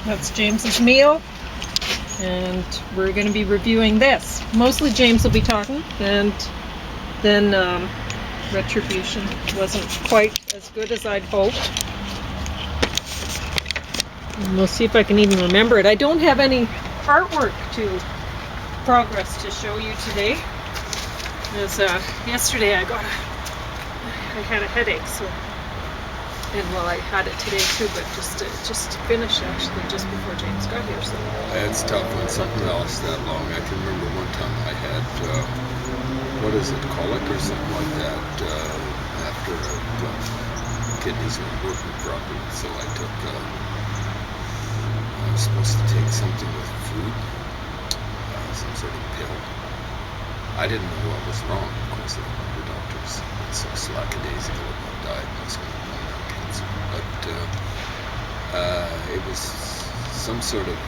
That's James's meal, and we're going to be reviewing this. Mostly James will be talking, and then Retribution wasn't quite as good as I'd hoped. And we'll see if I can even remember it. I don't have any artwork to progress to show you today. As yesterday I had a headache, so, and well, I had it today too, but just finished actually just before James got here. So it's tough when something else that long. I can remember one time I had what is it, colic or something like that after kidneys weren't working properly. So I took I was supposed to take something with food, some sort of pill. I didn't know what was wrong. Of course, the doctors were so slackadaisical about diagnosing pulmonary cancer. But it was some sort of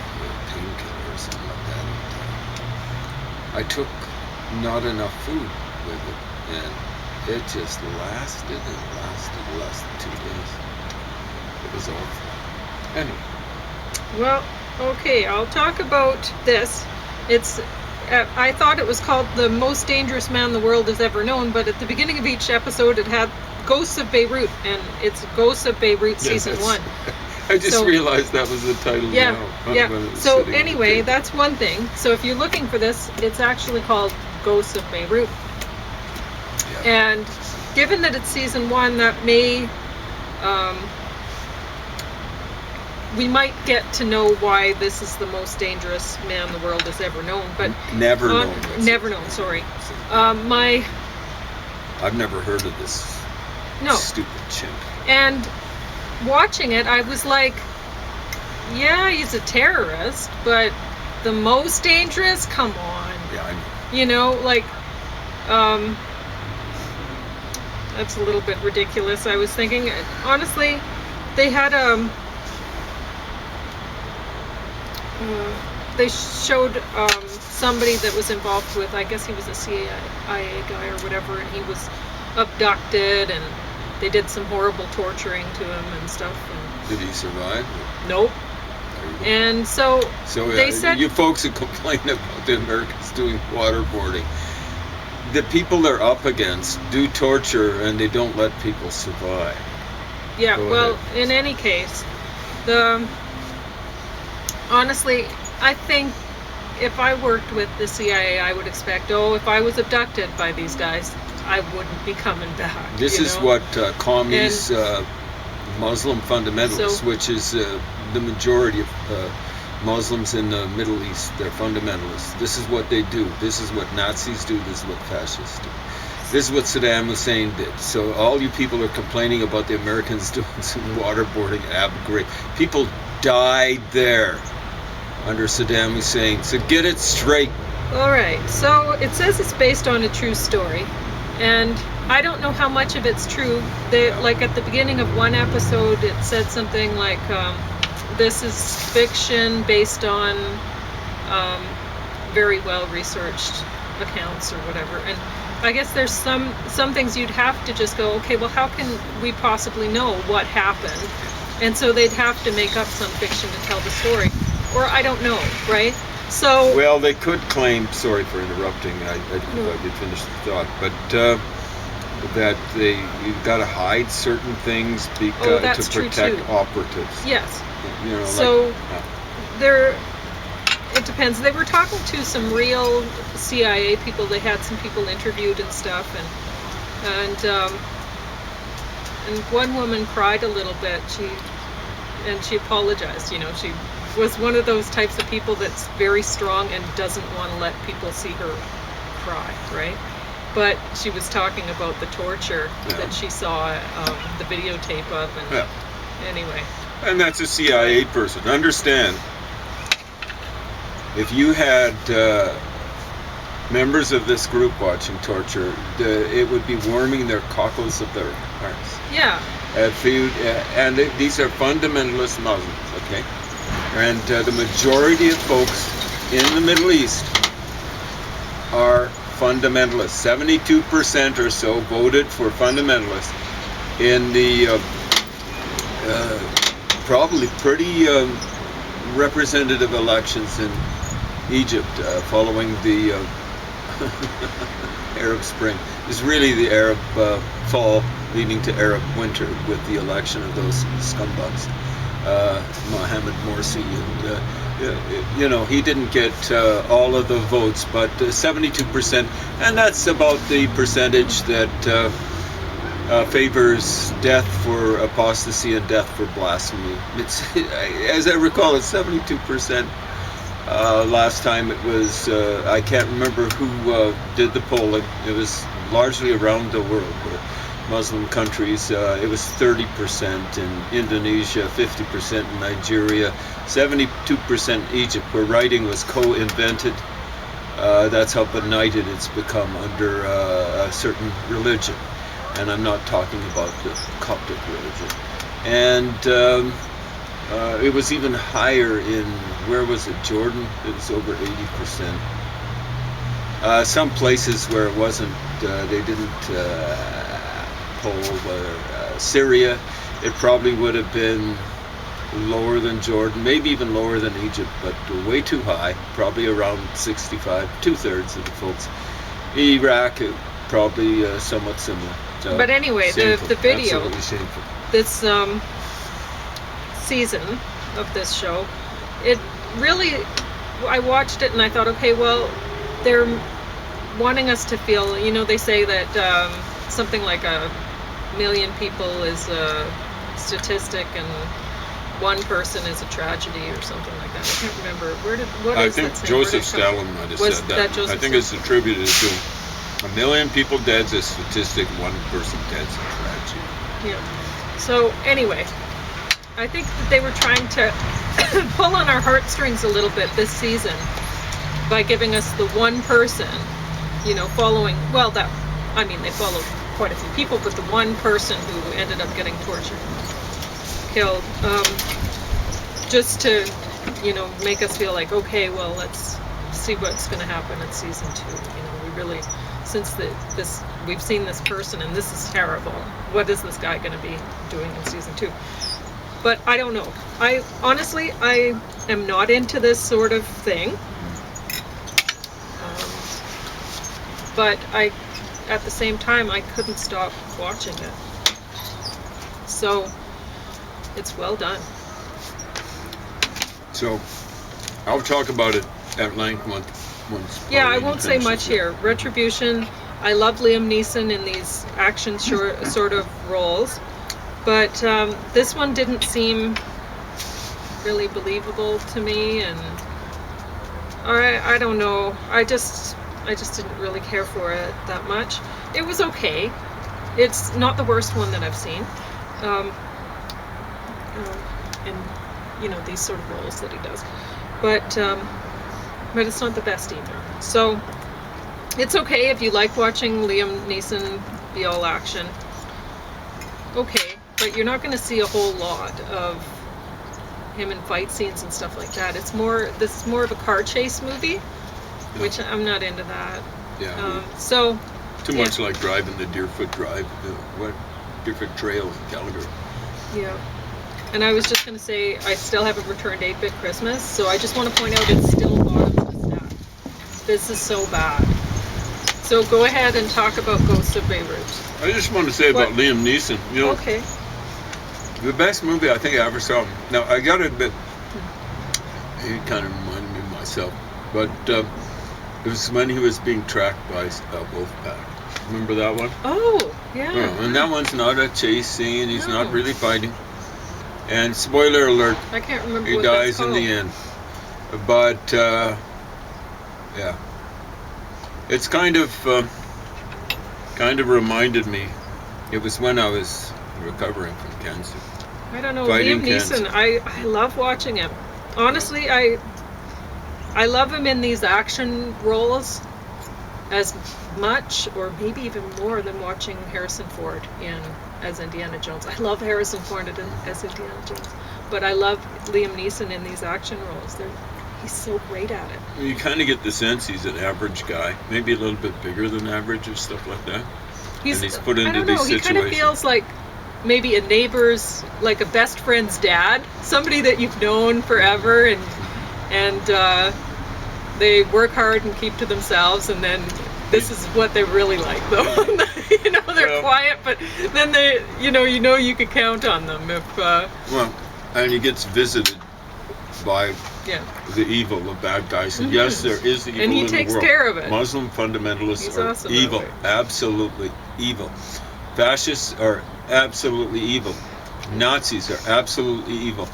painkiller or something like that. And, I took not enough food with it, and it just lasted 2 days. It was awful. Anyway. Well, okay, I'll talk about this. It's I thought it was called The Most Dangerous Man the World Has Ever Known, but at the beginning of each episode it had Ghosts of Beirut, and it's Ghosts of Beirut Season 1. I just realized that was the title now. Yeah. So anyway, that's one thing. So if you're looking for this, it's actually called Ghosts of Beirut. Yeah. And given that it's Season 1, that may... we might get to know why this is the most dangerous man the world has ever known, but never known. Sorry, I've never heard of this stupid chimp. And watching it, I was like, yeah, he's a terrorist, but the most dangerous? Come on. Yeah, I know. You know, like, that's a little bit ridiculous. I was thinking, honestly, they had they showed somebody that was involved with, I guess he was a CIA guy or whatever, and he was abducted, and they did some horrible torturing to him and stuff. And did he survive? Nope. And so they said, you folks who complain about the Americans doing waterboarding, the people they're up against do torture, and they don't let people survive. Yeah. Well, in any case, honestly, I think if I worked with the CIA, I would expect, if I was abducted by these guys, I wouldn't be coming back. This is what commies, Muslim fundamentalists, which is the majority of Muslims in the Middle East, they're fundamentalists. This is what they do. This is what Nazis do. This is what fascists do. This is what Saddam Hussein did. So all you people are complaining about the Americans doing some waterboarding at Abu Ghraib. People died there under Saddam Hussein. So get it straight. All right. So it says it's based on a true story, and I don't know how much of it's true. Like at the beginning of one episode, it said something like, "This is fiction based on very well researched accounts or whatever." And I guess there's some things you'd have to just go, okay, well, how can we possibly know what happened? And so they'd have to make up some fiction to tell the story. Or I don't know, right? So... Well, they could claim, sorry for interrupting, I didn't know if I did finish the thought, but that you've got to hide certain things to protect operatives. Yes. You know, so it depends. They were talking to some real CIA people. They had some people interviewed and stuff, and one woman cried a little bit. She apologized. You know, she was one of those types of people that's very strong and doesn't want to let people see her cry, right? But she was talking about the torture that she saw the videotape of, and anyway. And that's a CIA person. Understand, if you had members of this group watching torture, it would be warming their cockles of their hearts. Yeah. And these are fundamentalist Muslims, okay? And the majority of folks in the Middle East are fundamentalists. 72% or so voted for fundamentalists in the probably pretty representative elections in Egypt following the Arab Spring. It's really the Arab fall leading to Arab winter with the election of those scumbags, Mohamed Morsi, and he didn't get all of the votes, but 72%, and that's about the percentage that favors death for apostasy and death for blasphemy. It's, as I recall, it's 72%. Last time it was, I can't remember who did the polling. It was largely around the world, where Muslim countries. It was 30% in Indonesia, 50% in Nigeria, 72% in Egypt, where writing was co-invented. That's how benighted it's become under a certain religion. And I'm not talking about the Coptic religion. And it was even higher in, where was it, Jordan? It was over 80%. Some places where it wasn't, they didn't poll. Syria, it probably would have been lower than Jordan, maybe even lower than Egypt, but way too high, probably around 65, 2/3 of the folks. Iraq, probably somewhat similar. So, but anyway, shameful. the video, Absolutely shameful. this season of this show, it really, I watched it and I thought, okay, well, they're wanting us to feel, they say that something like 1 million people is a statistic and one person is a tragedy or something like that. I can't remember. I think Joseph Stalin might have said that. I think it's attributed to 1 million people dead's a statistic, one person dead's a tragedy. Yeah. So anyway, I think that they were trying to pull on our heartstrings a little bit this season by giving us the one person, following, they followed quite a few people, but the one person who ended up getting tortured, killed, just to, make us feel like, okay, well, let's see what's going to happen in season 2. We really, since we've seen this person and this is terrible, what is this guy going to be doing in season 2? But I don't know. I am not into this sort of thing. But at the same time, I couldn't stop watching it. So, it's well done. So, I'll talk about it at length once. Yeah, I won't say much here. Retribution, I love Liam Neeson in these action sort of roles. But this one didn't seem really believable to me, and I don't know. I just didn't really care for it that much. It was okay. It's not the worst one that I've seen. In these sort of roles that he does, but it's not the best either. So it's okay if you like watching Liam Neeson be all action. Okay. But you're not going to see a whole lot of him in fight scenes and stuff like that. This is more of a car chase movie, which I'm not into that. Yeah. Too much like driving the Deerfoot Drive, Deerfoot Trail in Calgary. Yeah. And I was just going to say, I still haven't returned 8-Bit Christmas, so I just want to point out it's still bottom of the stack. This is so bad. So go ahead and talk about Ghosts of Beirut. I just want to say about Liam Neeson. Okay. The best movie I think I ever saw. Now, I got to admit, he kind of reminded me of myself, but it was when he was being tracked by Wolfpack. Remember that one? Oh, yeah. And that one's not a chase scene. He's not really fighting. And spoiler alert, I can't remember he what dies that's in the end. But, yeah. It's kind of reminded me. It was when I was recovering from cancer. I don't know. Liam Neeson, I love watching him. Honestly, I love him in these action roles as much, or maybe even more, than watching Harrison Ford as Indiana Jones. I love Harrison Ford as Indiana Jones, but I love Liam Neeson in these action roles. He's so great at it. You kind of get the sense he's an average guy, maybe a little bit bigger than average or stuff like that. He's put into these situations. He kind of feels like, maybe a neighbor's, like a best friend's dad, somebody that you've known forever, and they work hard and keep to themselves, and then this is what they really like, though. You know, they're quiet, but then they, you know you could count on them if. Well, and he gets visited by the evil, the bad guys. And yes, there is evil in the world. And he takes care of it. Muslim fundamentalists He's are awesome evil, that way. absolutely evil. Fascists are absolutely evil. Nazis are absolutely evil.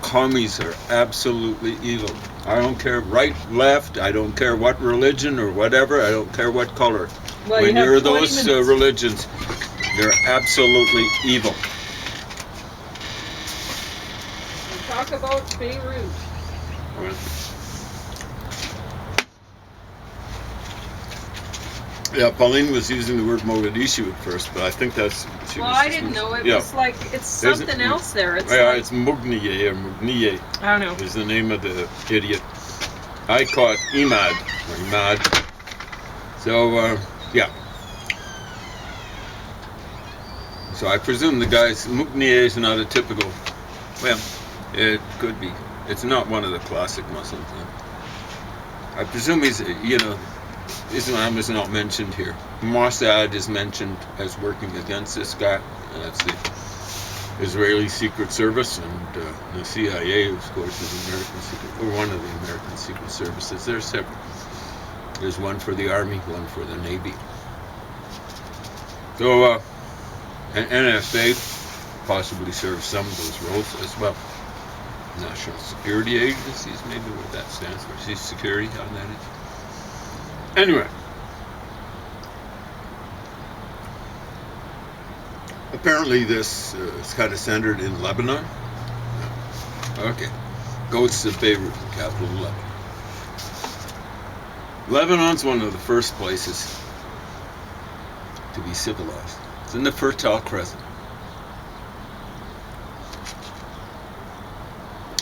Commies are absolutely evil. I don't care right, left, I don't care what religion or whatever, I don't care what color. Well, when you have you're 20 those minutes. religions, they're absolutely evil. We talk about Beirut. Yeah, Pauline was using the word Mogadishu at first, but I think that's... I didn't know. It was like, it's something else there. It's like, it's Mugniye or Mugniye I don't know. is the name of the idiot. I call it Imad, or Imad. So, yeah. So I presume the guy's... Mugniye is not a typical... Well, it could be. It's not one of the classic Muslims. I presume he's, Islam is not mentioned here. Mossad is mentioned as working against this guy. That's the Israeli Secret Service, and the CIA, of course, is the American Secret, or one of the American Secret Services. They're separate. There's one for the Army, one for the Navy. So, and NSA possibly serves some of those roles as well. National Security Agencies, maybe what that stands for. See security on that is. Anyway, apparently this is kind of centered in Lebanon. Okay, goes to Beirut, the capital of Lebanon. Lebanon's one of the first places to be civilized. It's in the Fertile Crescent.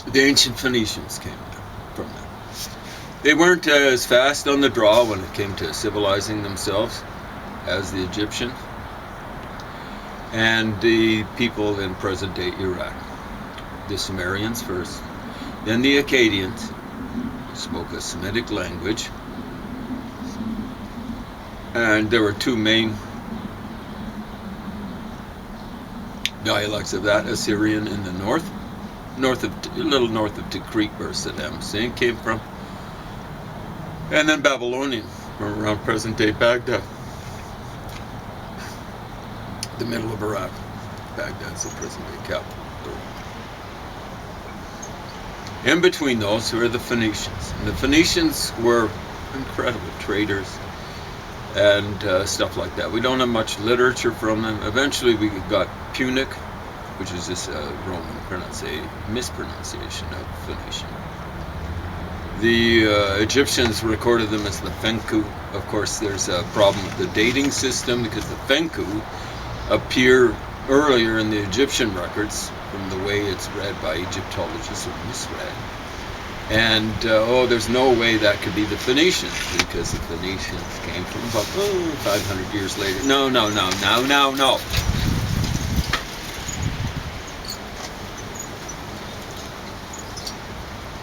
The ancient Phoenicians came from there. They weren't as fast on the draw when it came to civilizing themselves as the Egyptians and the people in present-day Iraq. The Sumerians first, then the Akkadians spoke a Semitic language, and there were two main dialects of that: Assyrian in the north, a little north of Tikrit, where Saddam Hussein came from. And then Babylonian, from around present-day Baghdad. The middle of Iraq. Baghdad's the present-day capital. In between those were the Phoenicians. And the Phoenicians were incredible traders and stuff like that. We don't have much literature from them. Eventually we got Punic, which is this Roman mispronunciation of Phoenician. The Egyptians recorded them as the Fenku. Of course, there's a problem with the dating system because the Fenku appear earlier in the Egyptian records from the way it's read by Egyptologists or misread. And, there's no way that could be the Phoenicians because the Phoenicians came from about 500 years later. No.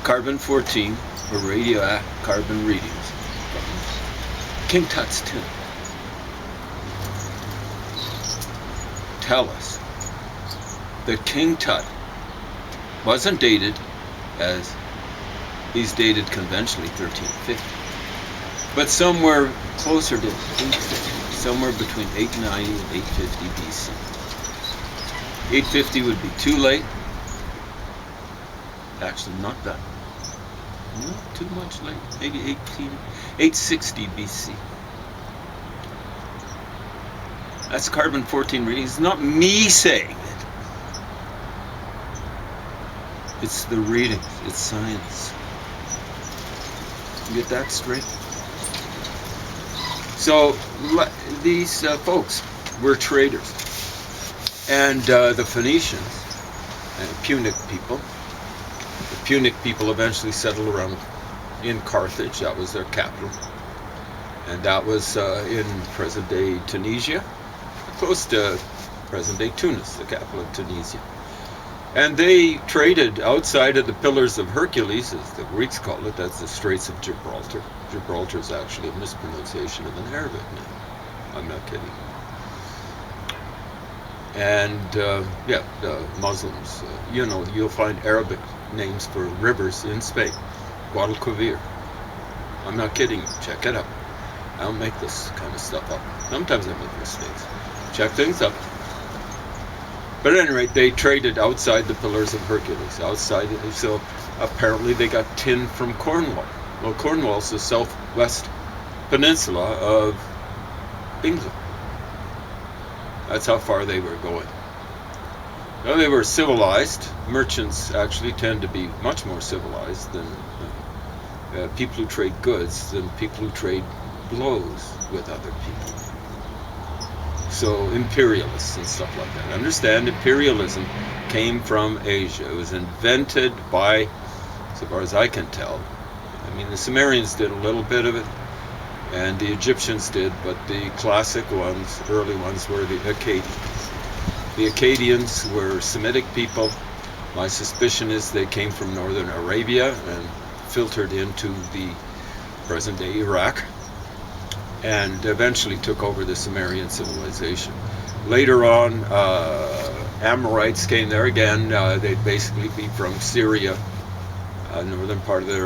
Carbon-14, or radiocarbon readings from King Tut's tomb tell us that King Tut wasn't dated as he's dated conventionally 1350, but somewhere closer to 850, somewhere between 890 and 850 BC. 850 would be too late. Actually, not that. Not too much late. Maybe 860 BC. That's carbon-14 readings. It's not me saying it. It's the readings. It's science. You get that straight? So, these folks were traders. And the Phoenicians, and Punic people, the Punic people eventually settled around in Carthage. That was their capital. And that was in present-day Tunisia, close to present-day Tunis, the capital of Tunisia. And they traded outside of the Pillars of Hercules, as the Greeks call it. That's the Straits of Gibraltar. Gibraltar is actually a mispronunciation of an Arabic name. I'm not kidding. And Muslims, you'll find Arabic names for rivers in Spain. Guadalquivir. I'm not kidding you. Check it out. I don't make this kind of stuff up. Sometimes I make mistakes. Check things up. But at any rate, they traded outside the Pillars of Hercules. So apparently they got tin from Cornwall. Well, Cornwall's the southwest peninsula of England. That's how far they were going. Well, they were civilized. Merchants actually tend to be much more civilized than people who trade goods, than people who trade blows with other people. So imperialists and stuff like that. Understand, imperialism came from Asia. It was invented by, so far as I can tell, I mean, the Sumerians did a little bit of it, and the Egyptians did, but the classic ones, early ones, were the Akkadians. The Akkadians were Semitic people. My suspicion is they came from northern Arabia and filtered into the present-day Iraq, and eventually took over the Sumerian civilization. Later on, Amorites came there again. They'd basically be from Syria, northern part of the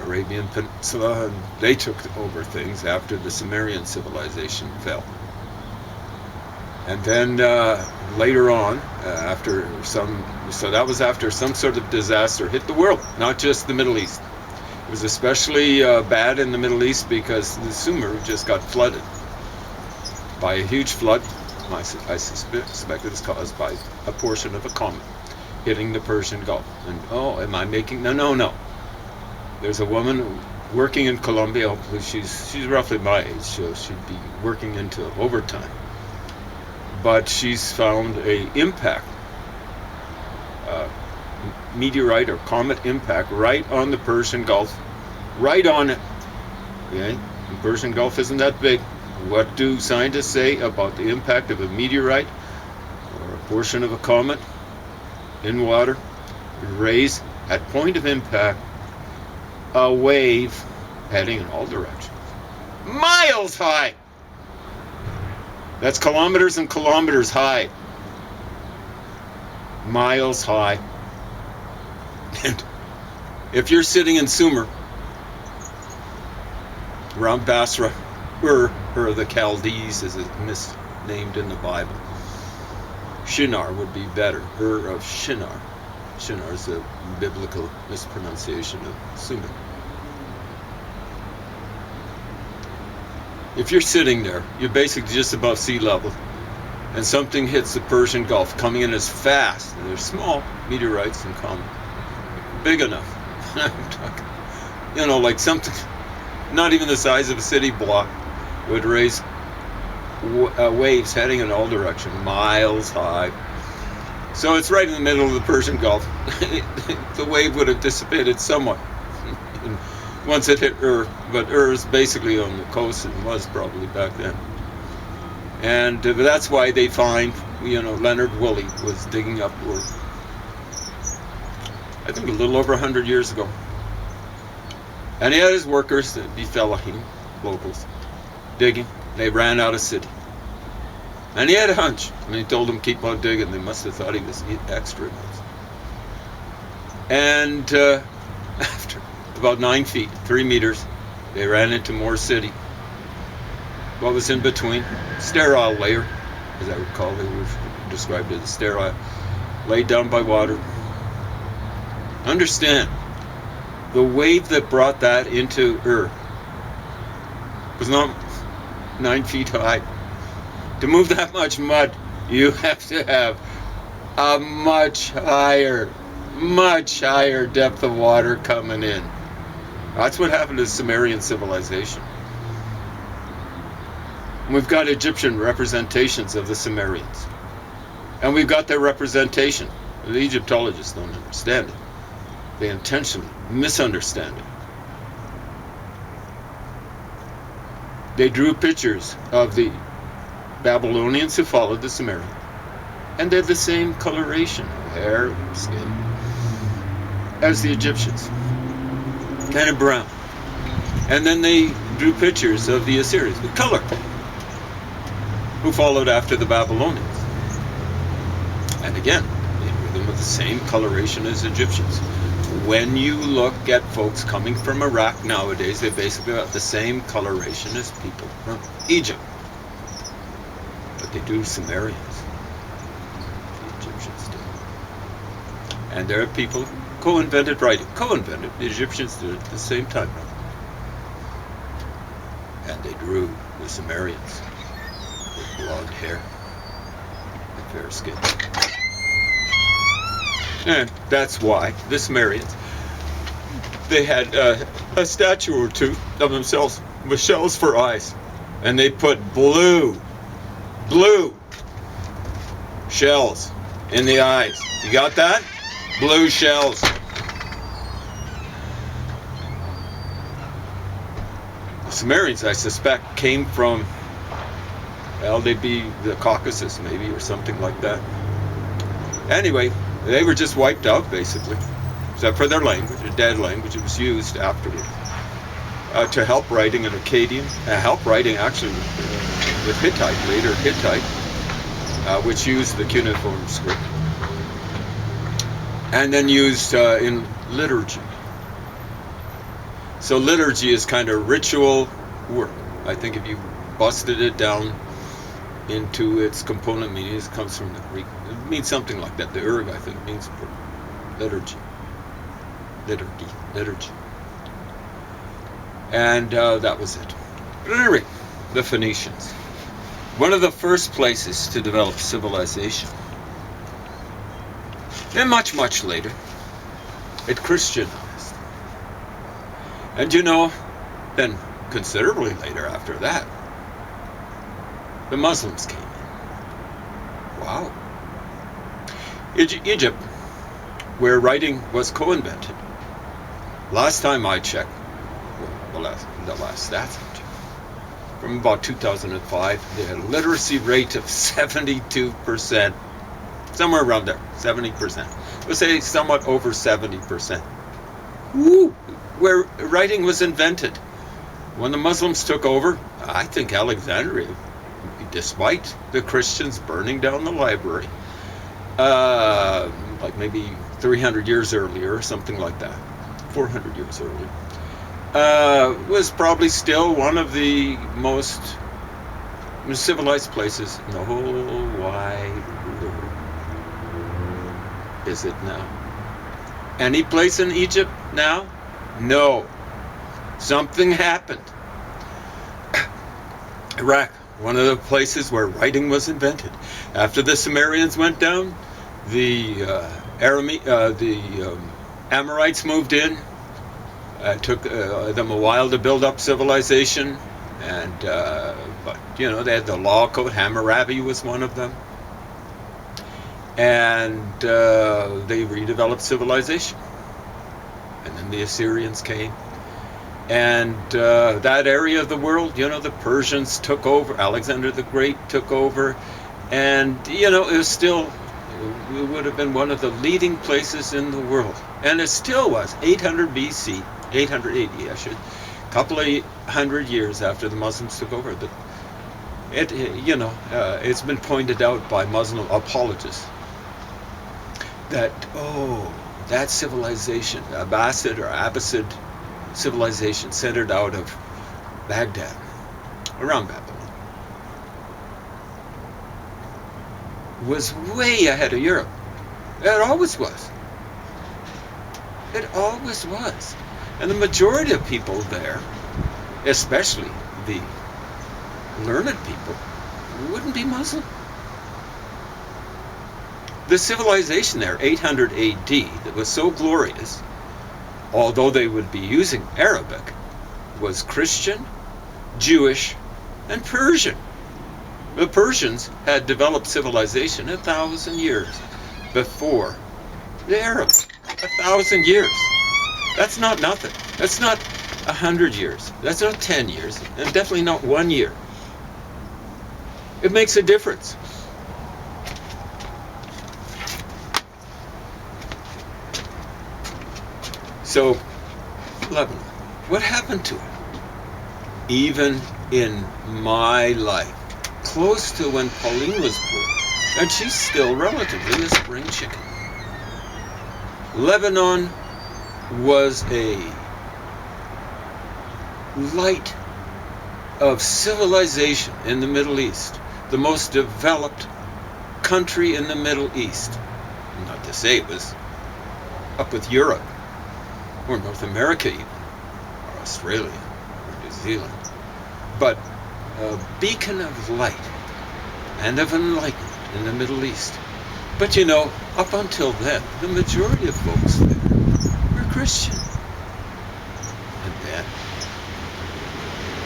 Arabian Peninsula, and they took over things after the Sumerian civilization fell. And then later on, so that was after some sort of disaster hit the world, not just the Middle East. It was especially bad in the Middle East because the Sumer just got flooded by a huge flood. I suspect it was caused by a portion of a comet hitting the Persian Gulf. And no. There's a woman working in Colombia. Hopefully she's roughly my age, so she'd be working into overtime. But she's found a impact, meteorite or comet impact right on the Persian Gulf, right on it. Okay, the Persian Gulf isn't that big. What do scientists say about the impact of a meteorite or a portion of a comet in water? Raise at point of impact a wave heading in all directions, miles high. That's kilometers and kilometers high, miles high. And if you're sitting in Sumer, around Basra, or the Chaldees, as it's misnamed in the Bible, Shinar would be better. Of Shinar. Shinar is a biblical mispronunciation of Sumer. If you're sitting there, you're basically just above sea level, and something hits the Persian Gulf coming in as fast, and they're small meteorites and comets, big enough. I'm talking, like something not even the size of a city block would raise waves heading in all directions, miles high. So it's right in the middle of the Persian Gulf. The wave would have dissipated somewhat once it hit Ur, but Ur is basically on the coast and was probably back then. And that's why they find, Leonard Woolley was digging up Ur, I think a little over 100 years ago. And he had his workers, the Bifellahim, locals, digging. They ran out of city. And he had a hunch. And he told them, keep on digging. They must have thought he was extra nuts. And after about 9 feet, 3 meters, they ran into more city. What was in between? Sterile layer, as I recall, they were described as sterile, laid down by water. Understand, the wave that brought that into Ur was not 9 feet high. To move that much mud, you have to have a much higher depth of water coming in. That's what happened to the Sumerian civilization. And we've got Egyptian representations of the Sumerians. And we've got their representation. The Egyptologists don't understand it. They intentionally misunderstand it. They drew pictures of the Babylonians who followed the Sumerians. And they're the same coloration, hair, skin, as the Egyptians. Kind of brown. And then they drew pictures of the Assyrians with color, who followed after the Babylonians. And again, they drew them with the same coloration as Egyptians. When you look at folks coming from Iraq nowadays, they basically have the same coloration as people from Egypt. But they do Sumerians. The Egyptians did. And there are people who co-invented writing. Co-invented. The Egyptians did it at the same time. And they drew the Sumerians with blonde hair and fair skin. And that's why the Sumerians, they had a statue or two of themselves with shells for eyes. And they put blue shells in the eyes. You got that? Blue shells. The Sumerians, I suspect, came from, well, they'd be the Caucasus maybe, or something like that. Anyway, they were just wiped out, basically, except for their language, a dead language. It was used afterward to help writing in Akkadian, help writing actually with Hittite, later Hittite, which used the cuneiform script, and then used in liturgy. So liturgy is kind of ritual work. I think if you busted it down into its component meanings, it comes from the Greek. It means something like that. The erg, I think, means liturgy. Liturgy. And that was it. But anyway, the Phoenicians. One of the first places to develop civilization. And much, much later, it Christianized. And you know, then considerably later after that, the Muslims came in. Wow. Egypt, where writing was co-invented. Last time I checked, the last stats I checked, from about 2005, they had a literacy rate of 72%. Somewhere around there, 70%. We'll say somewhat over 70%. Woo! Where writing was invented. When the Muslims took over, I think Alexandria, despite the Christians burning down the library, like maybe 300 years earlier or something like that, 400 years earlier, was probably still one of the most civilized places in the whole wide world. Is it now? Any place in Egypt now? No. Something happened. Iraq, one of the places where writing was invented. After the Sumerians went down, the Amorites moved in. It took them a while to build up civilization, and but you know, they had the law code. Hammurabi was one of them, and they redeveloped civilization. And then the Assyrians came, and that area of the world, you know, the Persians took over. Alexander the Great took over, and you know, it was still, it would have been one of the leading places in the world, and it still was. 800 BC, 880, I should, a couple of hundred years after the Muslims took over. It's been pointed out by Muslim apologists that, that civilization, Abbasid civilization, centered out of Baghdad, around Babylon, was way ahead of Europe. It always was. It always was. And the majority of people there, especially the learned people, wouldn't be Muslim. The civilization there, 800 AD, that was so glorious, although they would be using Arabic, was Christian, Jewish, and Persian. The Persians had developed civilization 1,000 years before the Arabs. 1,000 years. That's not nothing. That's not 100 years. That's not 10 years. And definitely not 1 year. It makes a difference. So, Lebanon, what happened to it? Even in my life, close to when Pauline was born, and she's still relatively a spring chicken. Lebanon was a light of civilization in the Middle East, the most developed country in the Middle East. Not to say it was up with Europe, or North America even, or Australia, or New Zealand, but a beacon of light and of enlightenment in the Middle East. But you know, up until then, the majority of folks there were Christian. And then,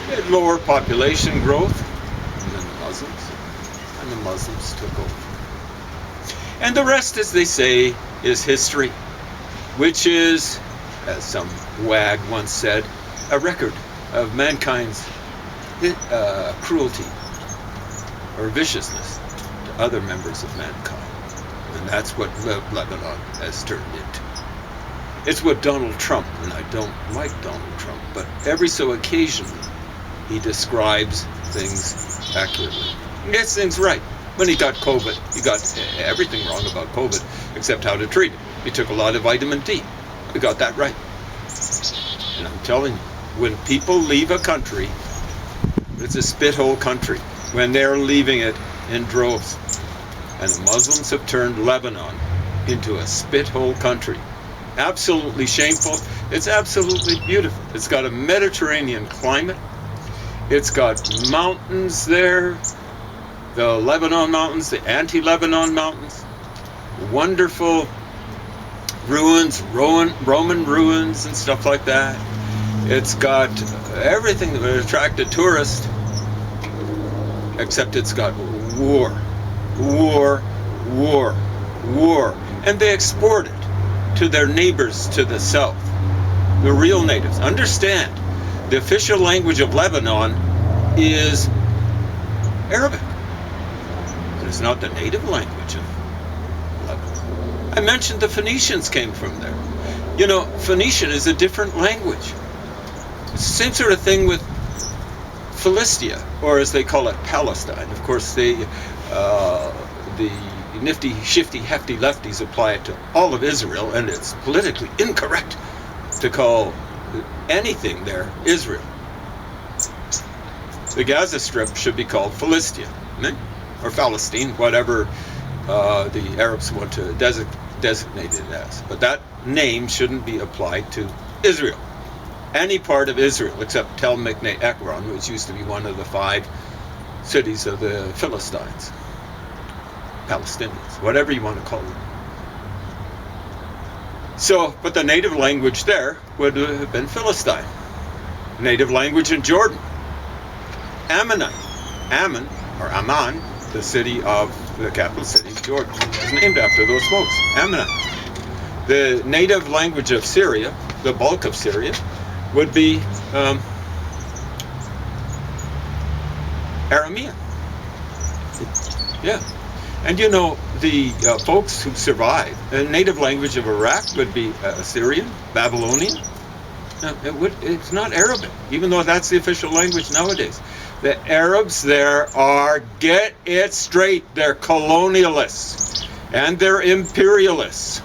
they had lower population growth than the Muslims, and the Muslims took over. And the rest, as they say, is history, which is, as some wag once said, a record of mankind's cruelty or viciousness to other members of mankind. And that's what Lebanon has turned into. It's what Donald Trump, and I don't like Donald Trump, but every so occasionally he describes things accurately. He gets things right. When he got COVID, he got everything wrong about COVID except how to treat it. He took a lot of vitamin D. He got that right. And I'm telling you, when people leave a country, it's a spithole country. When they're leaving it in droves. And the Muslims have turned Lebanon into a spithole country. Absolutely shameful. It's absolutely beautiful. It's got a Mediterranean climate. It's got mountains there. The Lebanon Mountains, the anti-Lebanon Mountains. Wonderful ruins, Roman ruins and stuff like that. It's got everything that would attract a tourist, except it's got war. And they export it to their neighbors to the south, the real natives. Understand, the official language of Lebanon is Arabic. But it's not the native language of Lebanon. I mentioned the Phoenicians came from there. You know, Phoenician is a different language. It's the same sort of thing with Philistia, or as they call it, Palestine. Of course, the nifty, shifty, hefty lefties apply it to all of Israel, and it's politically incorrect to call anything there Israel. The Gaza Strip should be called Philistia, or Palestine, whatever the Arabs want to designate it as. But that name shouldn't be applied to Israel. Any part of Israel except Tel Mikne Ekron, which used to be one of the 5 cities of the Philistines, Palestinians, whatever you want to call them. So, but the native language there would have been Philistine. Native language in Jordan, Ammonite. Ammon, or Amman, the city of the capital city of Jordan, is named after those folks, Ammonite. The native language of Syria, the bulk of Syria, would be Aramean. Yeah. And you know, the folks who survived, the native language of Iraq would be Assyrian, Babylonian. No, it's not Arabic, even though that's the official language nowadays. The Arabs there are, get it straight, they're colonialists and they're imperialists.